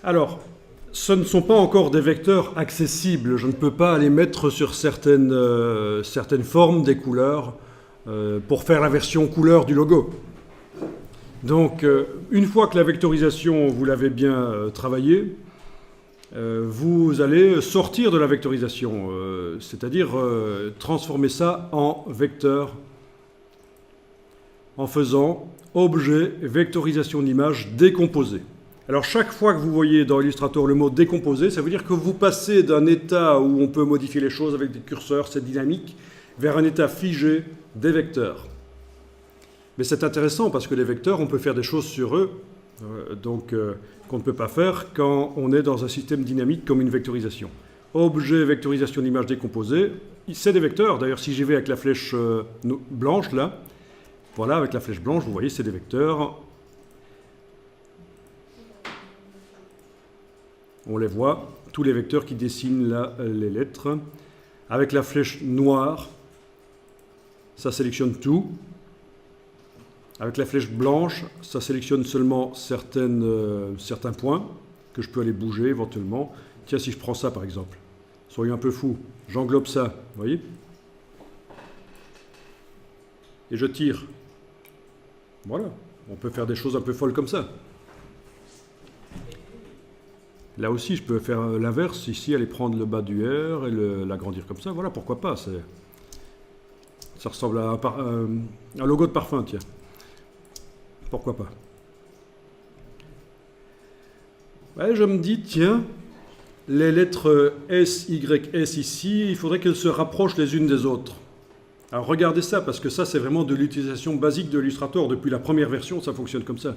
Alors, ce ne sont pas encore des vecteurs accessibles. Je ne peux pas les mettre sur certaines formes des couleurs pour faire la version couleur du logo. Donc, une fois que la vectorisation, vous l'avez bien travaillée, vous allez sortir de la vectorisation, c'est-à-dire transformer ça en vecteur en faisant objet vectorisation d'image décomposée. Alors chaque fois que vous voyez dans Illustrator le mot décomposé, ça veut dire que vous passez d'un état où on peut modifier les choses avec des curseurs, c'est dynamique, vers un état figé des vecteurs. Mais c'est intéressant parce que les vecteurs, on peut faire des choses sur eux, qu'on ne peut pas faire quand on est dans un système dynamique comme une vectorisation. Objet vectorisation d'image décomposée, c'est des vecteurs. D'ailleurs, si j'y vais avec la flèche blanche, là, voilà, avec la flèche blanche, vous voyez, c'est des vecteurs. On les voit, tous les vecteurs qui dessinent là les lettres. Avec la flèche noire, ça sélectionne tout. Avec la flèche blanche, ça sélectionne seulement certains points que je peux aller bouger éventuellement. Tiens, si je prends ça par exemple, soyons un peu fous, j'englobe ça, vous voyez? Et je tire. Voilà, on peut faire des choses un peu folles comme ça. Là aussi, je peux faire l'inverse, ici, aller prendre le bas du R et l'agrandir comme ça. Voilà, pourquoi pas. Ça ressemble à un logo de parfum, tiens. Pourquoi pas. Ouais, je me dis, tiens, les lettres S, Y, S ici, il faudrait qu'elles se rapprochent les unes des autres. Alors regardez ça, parce que ça, c'est vraiment de l'utilisation basique de Illustrator. Depuis la première version, ça fonctionne comme ça.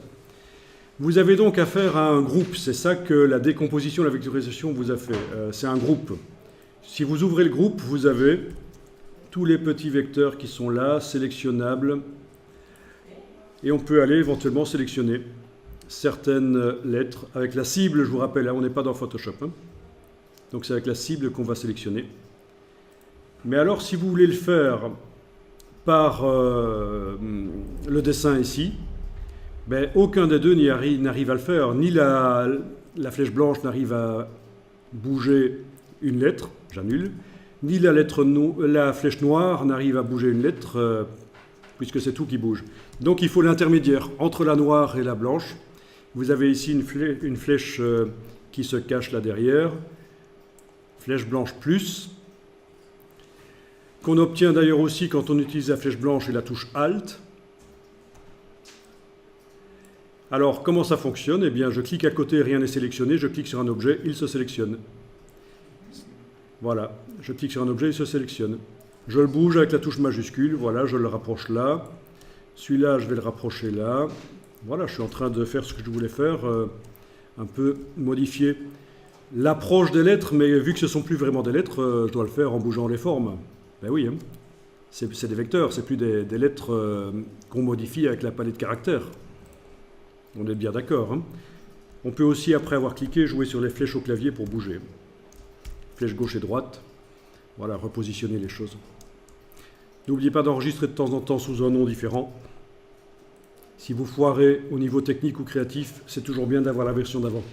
Vous avez donc affaire à un groupe. C'est ça que la décomposition, la vectorisation vous a fait. C'est un groupe. Si vous ouvrez le groupe, vous avez tous les petits vecteurs qui sont là, sélectionnables. Et on peut aller éventuellement sélectionner certaines lettres avec la cible, je vous rappelle, hein, on n'est pas dans Photoshop. Hein. Donc c'est avec la cible qu'on va sélectionner. Mais alors, si vous voulez le faire par le dessin ici, ben, aucun des deux n'arrive à le faire. Ni la flèche blanche n'arrive à bouger une lettre, j'annule, ni la flèche noire n'arrive à bouger une lettre, puisque c'est tout qui bouge. Donc il faut l'intermédiaire entre la noire et la blanche. Vous avez ici une flèche qui se cache là derrière, flèche blanche plus, qu'on obtient d'ailleurs aussi quand on utilise la flèche blanche et la touche Alt. Alors, comment ça fonctionne? Eh bien, je clique à côté, rien n'est sélectionné, je clique sur un objet, il se sélectionne. Voilà, je clique sur un objet, il se sélectionne. Je le bouge avec la touche majuscule, voilà, je le rapproche là. Celui-là, je vais le rapprocher là. Voilà, je suis en train de faire ce que je voulais faire, un peu modifier l'approche des lettres, mais vu que ce ne sont plus vraiment des lettres, je dois le faire en bougeant les formes. Ben oui, hein. C'est des vecteurs, c'est plus des lettres qu'on modifie avec la palette de caractères. On est bien d'accord. Hein. On peut aussi, après avoir cliqué, jouer sur les flèches au clavier pour bouger. Flèche gauche et droite. Voilà, repositionner les choses. N'oubliez pas d'enregistrer de temps en temps sous un nom différent. Si vous foirez au niveau technique ou créatif, c'est toujours bien d'avoir la version d'avant.